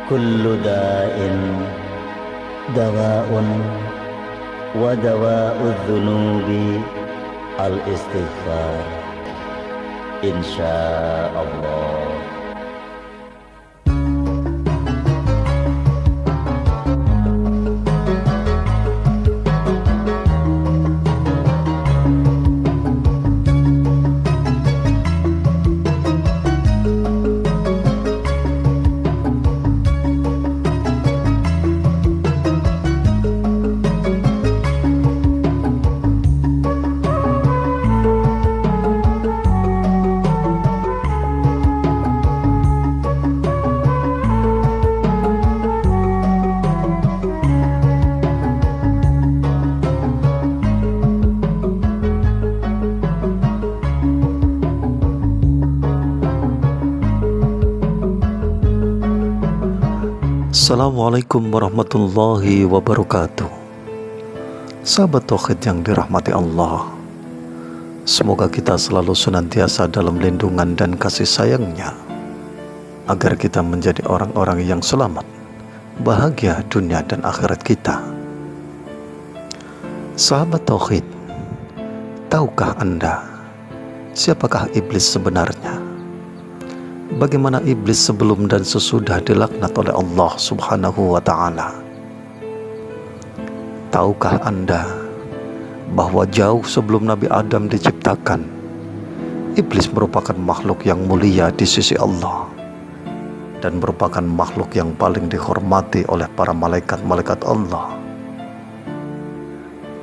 Kullu da'in dawa'un wa dawa'udz dzunubi al-istighfar. Insyaallah. Assalamualaikum warahmatullahi wabarakatuh. Sahabat tauhid yang dirahmati Allah, semoga kita selalu senantiasa dalam lindungan dan kasih sayang-Nya, agar kita menjadi orang-orang yang selamat, bahagia dunia dan akhirat kita. Sahabat tauhid, tahukah Anda siapakah iblis sebenarnya? Bagaimana iblis sebelum dan sesudah dilaknat oleh Allah Subhanahu wa Ta'ala? Tahukah Anda bahwa jauh sebelum Nabi Adam diciptakan, iblis merupakan makhluk yang mulia di sisi Allah dan merupakan makhluk yang paling dihormati oleh para malaikat-malaikat Allah.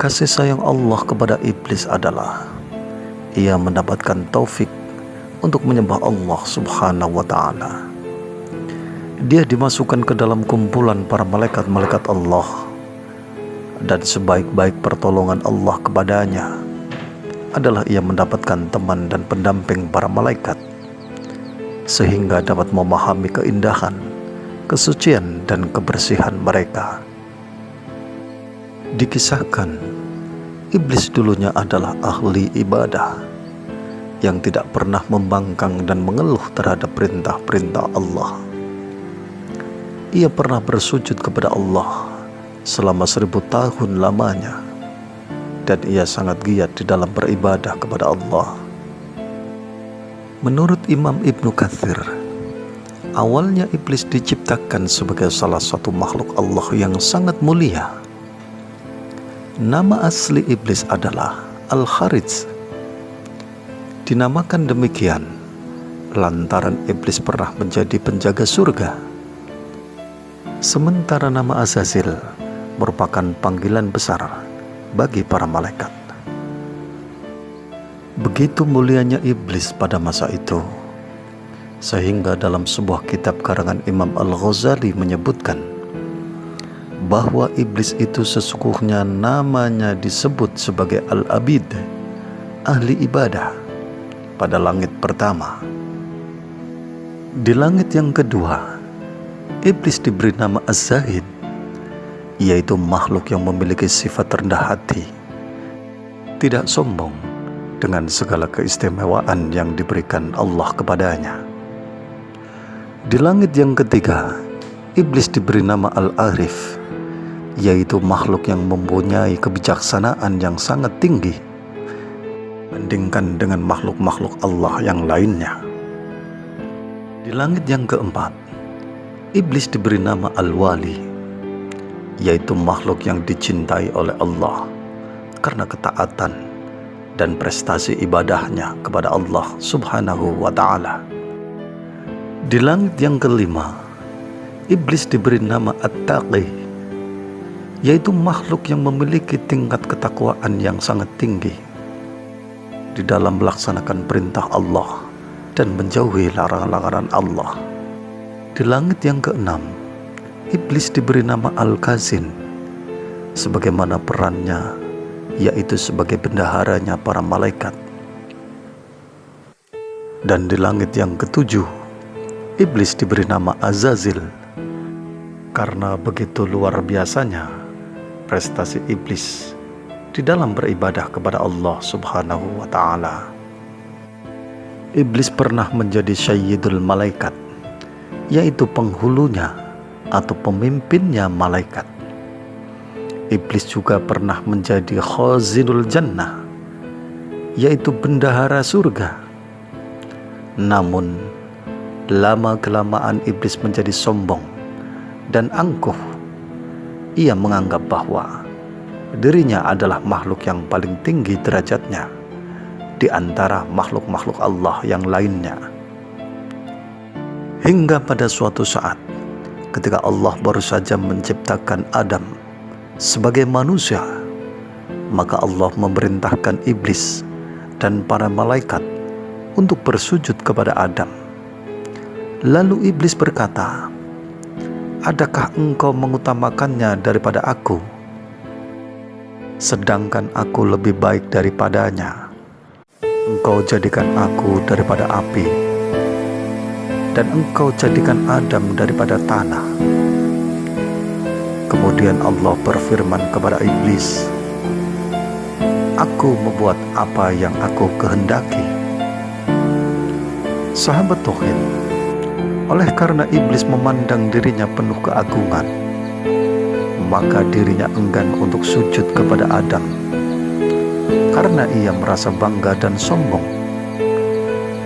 Kasih sayang Allah kepada iblis adalah ia mendapatkan taufik untuk menyembah Allah Subhanahu wa Ta'ala. Dia dimasukkan ke dalam kumpulan para malaikat-malaikat Allah, dan sebaik-baik pertolongan Allah kepadanya adalah ia mendapatkan teman dan pendamping para malaikat, sehingga dapat memahami keindahan, kesucian dan kebersihan mereka. Dikisahkan, iblis dulunya adalah ahli ibadah yang tidak pernah membangkang dan mengeluh terhadap perintah-perintah Allah. Ia pernah bersujud kepada Allah selama 1000 tahun lamanya, dan ia sangat giat di dalam beribadah kepada Allah. Menurut Imam Ibnu Katsir, awalnya iblis diciptakan sebagai salah satu makhluk Allah yang sangat mulia. Nama asli iblis adalah Al-Kharij. Dinamakan demikian lantaran iblis pernah menjadi penjaga surga. Sementara nama Azazil merupakan panggilan besar bagi para malaikat. Begitu mulianya iblis pada masa itu, sehingga dalam sebuah kitab karangan Imam Al-Ghazali menyebutkan bahwa iblis itu sesungguhnya namanya disebut sebagai Al-Abid, ahli ibadah, pada langit pertama. Di langit yang kedua, iblis diberi nama Az-Zahid, yaitu makhluk yang memiliki sifat rendah hati, tidak sombong dengan segala keistimewaan yang diberikan Allah kepadanya. Di langit yang ketiga, iblis diberi nama Al-Arif, yaitu makhluk yang mempunyai kebijaksanaan yang sangat tinggi dibandingkan dengan makhluk-makhluk Allah yang lainnya. Di langit yang keempat, iblis diberi nama Al-Wali, yaitu makhluk yang dicintai oleh Allah karena ketaatan dan prestasi ibadahnya kepada Allah Subhanahu wa Ta'ala. Di langit yang kelima, iblis diberi nama At-Taqi, yaitu makhluk yang memiliki tingkat ketakwaan yang sangat tinggi di dalam melaksanakan perintah Allah dan menjauhi larangan-larangan Allah. Di langit yang keenam, iblis diberi nama Al-Kazin, sebagaimana perannya yaitu sebagai bendaharanya para malaikat. Dan di langit yang ketujuh, iblis diberi nama Azazil, karena begitu luar biasanya prestasi iblis di dalam beribadah kepada Allah Subhanahu wa Ta'ala. Iblis pernah menjadi Sayyidul Malaikat, yaitu penghulunya atau pemimpinnya malaikat. Iblis juga pernah menjadi khazinul jannah, yaitu bendahara surga. Namun lama-kelamaan iblis menjadi sombong dan angkuh. Ia menganggap bahwa dirinya adalah makhluk yang paling tinggi derajatnya di antara makhluk-makhluk Allah yang lainnya. Hingga pada suatu saat ketika Allah baru saja menciptakan Adam sebagai manusia, maka Allah memerintahkan iblis dan para malaikat untuk bersujud kepada Adam. Lalu iblis berkata, "Adakah engkau mengutamakannya daripada aku? Sedangkan aku lebih baik daripadanya. Engkau jadikan aku daripada api, dan engkau jadikan Adam daripada tanah." Kemudian Allah berfirman kepada iblis, "Aku membuat apa yang aku kehendaki." Sahabat tauhid, oleh karena iblis memandang dirinya penuh keagungan, maka dirinya enggan untuk sujud kepada Adam. Karena ia merasa bangga dan sombong,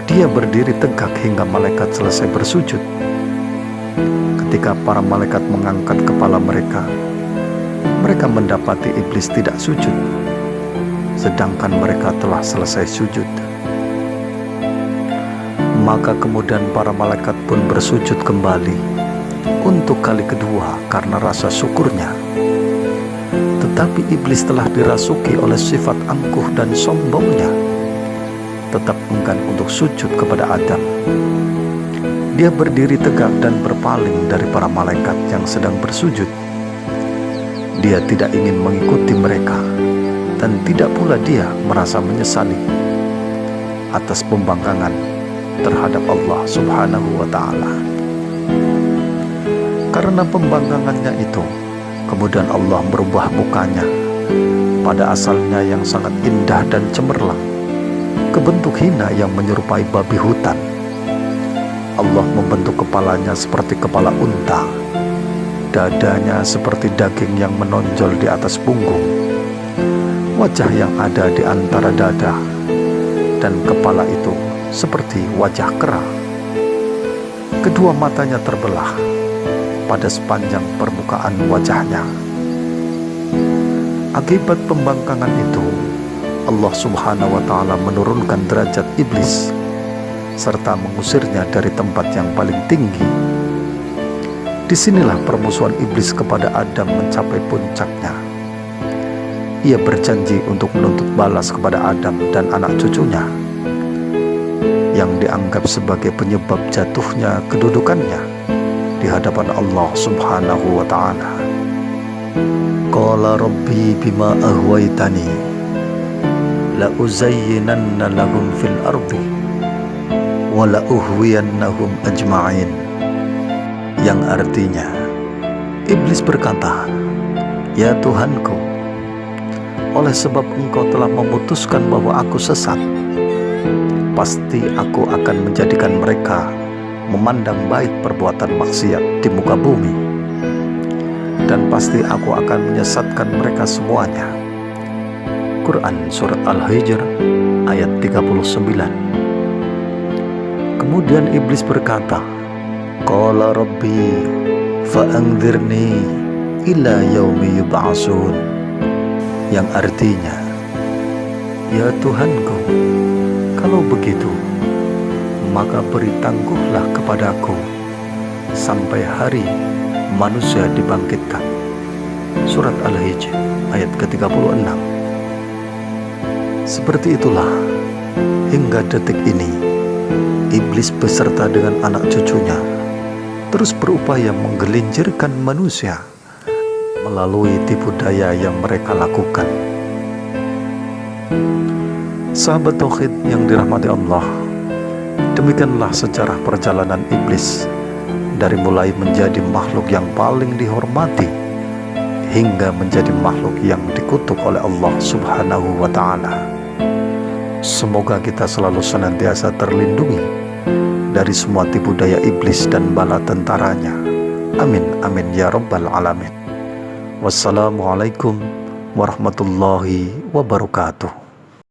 dia berdiri tegak hingga malaikat selesai bersujud. Ketika para malaikat mengangkat kepala mereka, mereka mendapati iblis tidak sujud, sedangkan mereka telah selesai sujud. Maka kemudian para malaikat pun bersujud kembali untuk kali kedua karena rasa syukurnya. Tetapi iblis telah dirasuki oleh sifat angkuh dan sombongnya, tetap enggan untuk sujud kepada Adam. Dia berdiri tegak dan berpaling dari para malaikat yang sedang bersujud. Dia tidak ingin mengikuti mereka, dan tidak pula dia merasa menyesali atas pembangkangan terhadap Allah Subhanahu wa Ta'ala. Karena pembangkangannya itu, kemudian Allah merubah mukanya pada asalnya yang sangat indah dan cemerlang ke bentuk hina yang menyerupai babi hutan. Allah membentuk kepalanya seperti kepala unta, dadanya seperti daging yang menonjol di atas punggung, wajah yang ada di antara dada dan kepala itu seperti wajah kera. Kedua matanya terbelah pada sepanjang permukaan wajahnya. Akibat pembangkangan itu, Allah Subhanahu wa Ta'ala menurunkan derajat iblis serta mengusirnya dari tempat yang paling tinggi. Disinilah permusuhan iblis kepada Adam mencapai puncaknya. Ia berjanji untuk menuntut balas kepada Adam dan anak cucunya yang dianggap sebagai penyebab jatuhnya kedudukannya di hadapan Allah Subhanahu wa Ta'ala. Qala rabbi bima aghwaytani la uzayyinanna lahum fil ardi wa la uhwiyannahum ajma'in. Yang artinya, iblis berkata, "Ya Tuhanku, oleh sebab engkau telah memutuskan bahwa aku sesat, pasti aku akan menjadikan mereka memandang baik perbuatan maksiat di muka bumi, dan pasti aku akan menyesatkan mereka semuanya." Quran Surat Al-Hijr ayat 39. Kemudian iblis berkata, Qala Rabbi fa'anzirni ila yaumi yub'asun. Yang artinya, "Ya Tuhanku, kalau begitu, maka beri tangguhlah kepadaku sampai hari manusia dibangkitkan." Surat Al-Hijr ayat ke-36. Seperti itulah hingga detik ini iblis beserta dengan anak cucunya terus berupaya menggelincirkan manusia melalui tipu daya yang mereka lakukan. Sahabat tauhid yang dirahmati Allah, demikianlah sejarah perjalanan iblis dari mulai menjadi makhluk yang paling dihormati hingga menjadi makhluk yang dikutuk oleh Allah Subhanahu wa Ta'ala. Semoga kita selalu senantiasa terlindungi dari semua tipu daya iblis dan bala tentaranya. Amin, amin ya rabbal alamin. Wassalamualaikum warahmatullahi wabarakatuh.